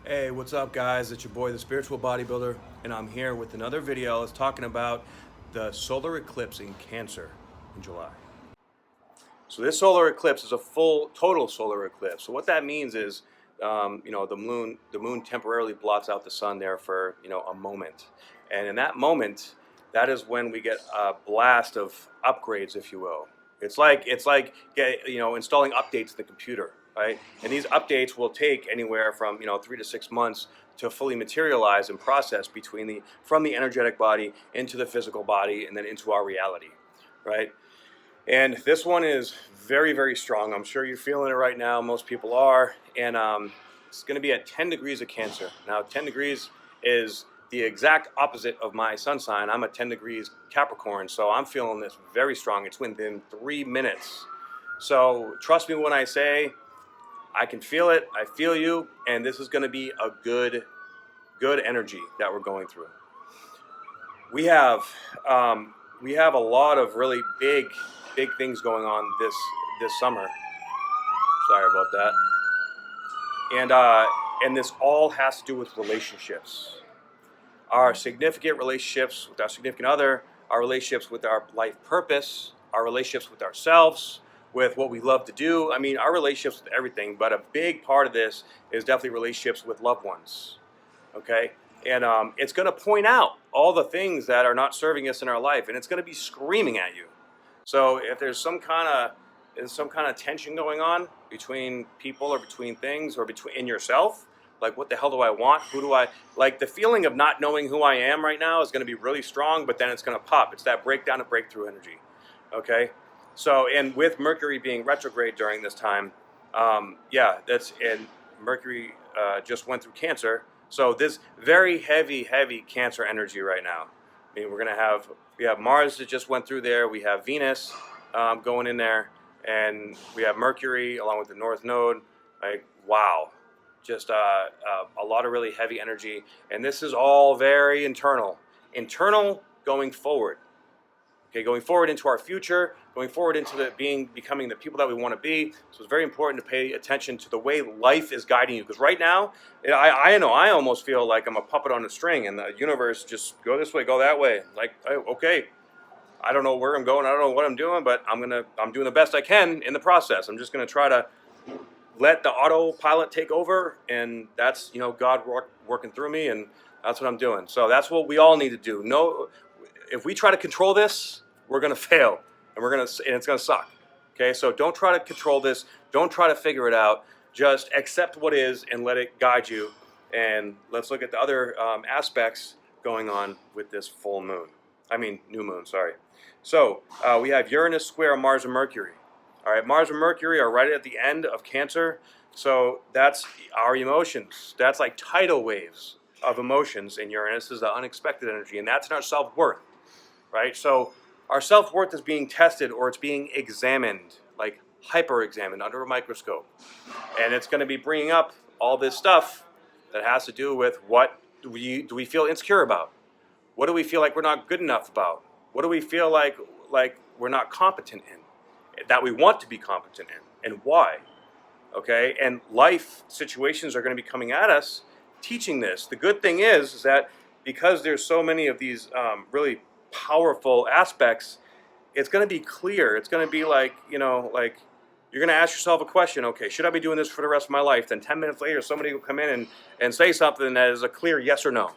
Hey, what's up, guys? It's your boy, the Spiritual Bodybuilder, and I'm here with another video. It's talking about the solar eclipse in Cancer in July. So this solar eclipse is a full, total solar eclipse. So what that means is, the moon temporarily blots out the sun there for a moment, and in that moment, that is when we get a blast of upgrades, if you will. It's like installing updates to the computer, right? And these updates will take anywhere from 3 to 6 months to fully materialize and process from the energetic body into the physical body and then into our reality, right? And this one is very, very strong. I'm sure you're feeling it right now. Most people are. And it's going to be at 10 degrees of Cancer. Now, 10 degrees is the exact opposite of my sun sign. I'm a 10 degrees Capricorn, so I'm feeling this very strong. It's within 3 minutes. So trust me when I say I can feel it. I feel you. And this is going to be a good energy that we're going through. We have a lot of really big things going on this summer. Sorry about that. And this all has to do with relationships. Our significant relationships with our significant other, our relationships with our life purpose, our relationships with ourselves, with what we love to do. I mean, our relationships with everything, but a big part of this is definitely relationships with loved ones. Okay? And it's going to point out all the things that are not serving us in our life, and it's going to be screaming at you. So if there's some kind of tension going on between people or between things or in yourself, like what the hell do I want? Who do I like? The feeling of not knowing who I am right now is going to be really strong, but then it's going to pop. It's that breakdown and breakthrough energy. Okay, so and with Mercury being retrograde during this time, and Mercury just went through Cancer, so this very heavy Cancer energy right now. I mean, we have Mars that just went through there. We have Venus going in there, and we have Mercury along with the North Node. Like, wow, just a lot of really heavy energy, and this is all very internal going forward. Okay, going forward into our future, going forward into becoming the people that we want to be. So it's very important to pay attention to the way life is guiding you. Because right now, I know I almost feel like I'm a puppet on a string, and the universe just go this way, go that way. Like, okay, I don't know where I'm going, I don't know what I'm doing, but I'm doing the best I can in the process. I'm just gonna try to let the autopilot take over, and that's God working through me, and that's what I'm doing. So that's what we all need to do. No, if we try to control this, we're going to fail, and it's going to suck. Okay, so don't try to control this. Don't try to figure it out. Just accept what is and let it guide you. And let's look at the other aspects going on with this new moon. Sorry. So we have Uranus square Mars and Mercury. All right, Mars and Mercury are right at the end of Cancer. So that's our emotions. That's like tidal waves of emotions, and Uranus is the unexpected energy, and that's in our self-worth. Right? So our self-worth is being tested, or it's being examined, like hyper-examined under a microscope. And it's going to be bringing up all this stuff that has to do with what do we feel insecure about? What do we feel like we're not good enough about? What do we feel like we're not competent in, that we want to be competent in, and why? Okay? And life situations are going to be coming at us teaching this. The good thing is that because there's so many of these really powerful aspects, it's going to be clear. It's going to be like you're going to ask yourself a question. Okay, should I be doing this for the rest of my life? Then 10 minutes later, somebody will come in and say something that is a clear yes or no,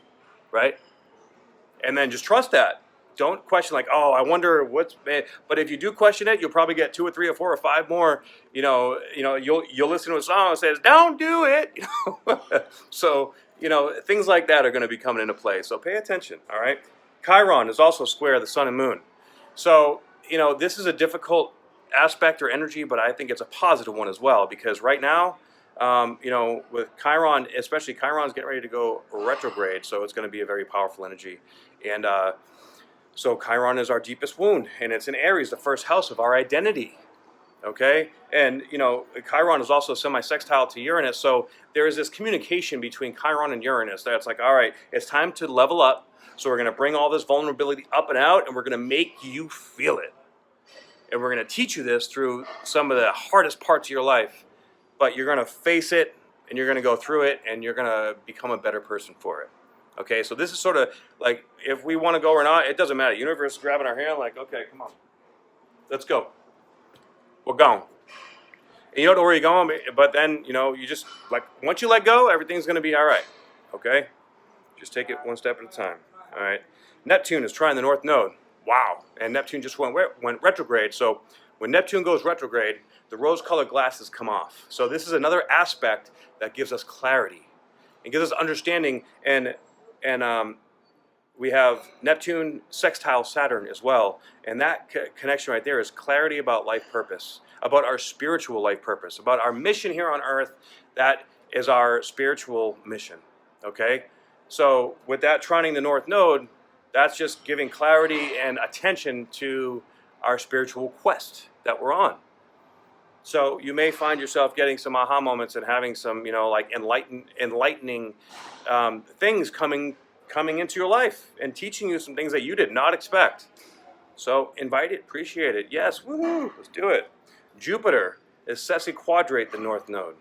right? And then just trust that. Don't question like, oh, I wonder what's. But if you do question it, you'll probably get 2 or 3 or 4 or 5 more. You'll listen to a song that says, "Don't do it." So things like that are going to be coming into play. So pay attention. All right. Chiron is also square the sun and moon. So this is a difficult aspect or energy, but I think it's a positive one as well, because right now, with Chiron, especially Chiron's getting ready to go retrograde, so it's going to be a very powerful energy. And so Chiron is our deepest wound, and it's in Aries, the first house of our identity. Okay, and Chiron is also semi-sextile to Uranus, so there is this communication between Chiron and Uranus that's like, all right, it's time to level up. So we're going to bring all this vulnerability up and out, and we're going to make you feel it. And we're going to teach you this through some of the hardest parts of your life, but you're going to face it and you're going to go through it, and you're going to become a better person for it. Okay, so this is sort of like, if we want to go or not, it doesn't matter. The universe is grabbing our hand like, okay, come on, let's go. We're going. And you don't know where you're going, but then, you know, you just, like, once you let go, everything's going to be all right. Okay? Just take it one step at a time. All right? Neptune is trying the North Node. Wow. And Neptune just went retrograde. So when Neptune goes retrograde, the rose-colored glasses come off. So this is another aspect that gives us clarity and gives us understanding. And we have Neptune sextile Saturn as well. And that connection right there is clarity about life purpose, about our spiritual life purpose, about our mission here on Earth. That is our spiritual mission. Okay? So with that trining the North Node, that's just giving clarity and attention to our spiritual quest that we're on. So you may find yourself getting some aha moments and having some, you know, like enlightening things coming into your life and teaching you some things that you did not expect. So invite it, appreciate it. Yes, woohoo, let's do it. Jupiter is sesquiquadrate the North Node.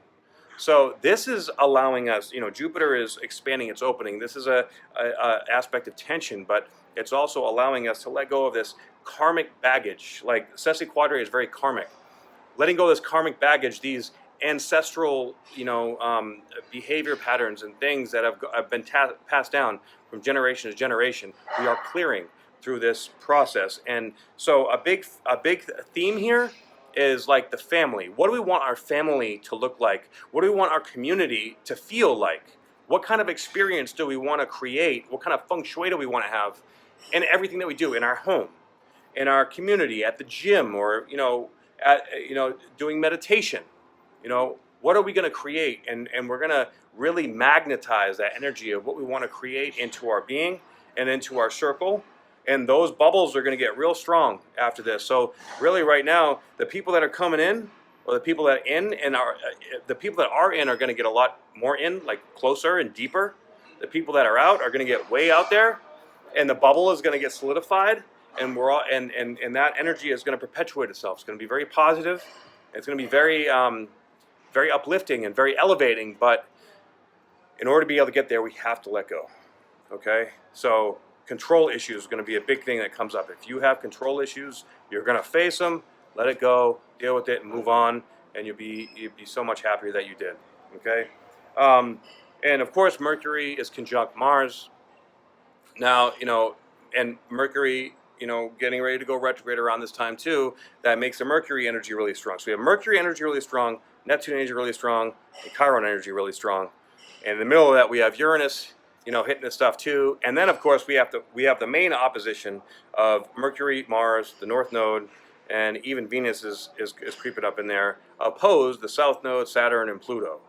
So this is allowing us, you know, Jupiter is expanding its opening. This is a aspect of tension, but it's also allowing us to let go of this karmic baggage. Like sesquiquadrate is very karmic. Letting go of this karmic baggage, these ancestral, you know, behavior patterns and things that have been passed down from generation to generation, we are clearing through this process. And so a big theme here is like the family. What do we want our family to look like? What do we want our community to feel like? What kind of experience do we want to create? What kind of feng shui do we want to have in everything that we do in our home, in our community, at the gym, or doing meditation? You know, what are we going to create? And we're going to really magnetize that energy of what we want to create into our being and into our circle. And those bubbles are going to get real strong after this. So really right now, the people that are coming in, or the people that the people that are in are going to get a lot more in, like closer and deeper. The people that are out are going to get way out there, and the bubble is going to get solidified, and we're all and that energy is going to perpetuate itself. It's going to be very positive. It's going to be very very uplifting and very elevating. But in order to be able to get there, we have to let go. Okay, so control issues is going to be a big thing that comes up. If you have control issues, you're going to face them, let it go, deal with it, and move on, and you'll be so much happier that you did. Okay, and of course, Mercury is conjunct Mars. Now, you know, and Mercury, you know, getting ready to go retrograde around this time too. That makes the Mercury energy really strong. So we have Mercury energy really strong, Neptune energy really strong, and Chiron energy really strong. And in the middle of that, we have Uranus, you know, hitting this stuff too. And then of course we have the main opposition of Mercury, Mars, the North Node, and even Venus is creeping up in there, opposed the South Node, Saturn, and Pluto.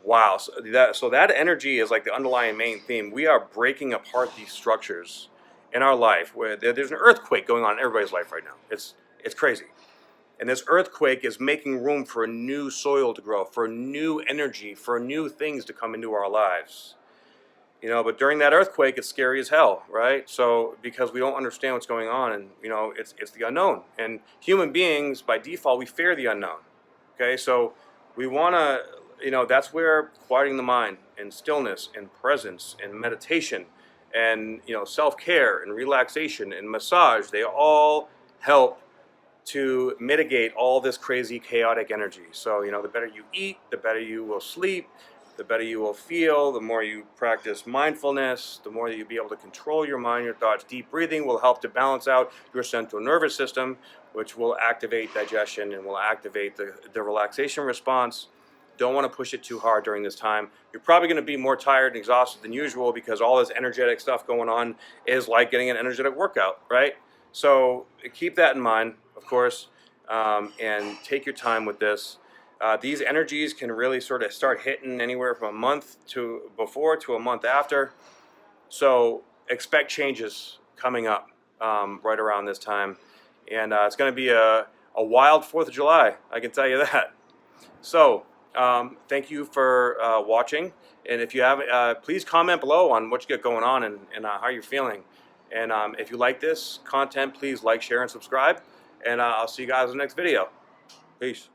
Wow, so that energy is like the underlying main theme. We are breaking apart these structures in our life where there's an earthquake going on in everybody's life right now. It's crazy. And this earthquake is making room for a new soil to grow, for new energy, for new things to come into our lives. You know, but during that earthquake, it's scary as hell, right? So because we don't understand what's going on, and you know, it's the unknown. And human beings, by default, we fear the unknown. Okay, so we want to, you know, that's where quieting the mind and stillness and presence and meditation and, you know, self-care and relaxation and massage, they all help to mitigate all this crazy chaotic energy. So, you know, the better you eat, the better you will sleep, the better you will feel, the more you practice mindfulness, the more you'll be able to control your mind, your thoughts. Deep breathing will help to balance out your central nervous system, which will activate digestion and will activate the relaxation response. Don't want to push it too hard during this time. You're probably going to be more tired and exhausted than usual because all this energetic stuff going on is like getting an energetic workout, right? So keep that in mind, of course, and take your time with this. These energies can really sort of start hitting anywhere from a month before to a month after. So expect changes coming up right around this time. And it's going to be a wild 4th of July, I can tell you that. So thank you for watching. And if you have, please comment below on what you get going on and how you're feeling. And if you like this content, please like, share, and subscribe. And I'll see you guys in the next video. Peace.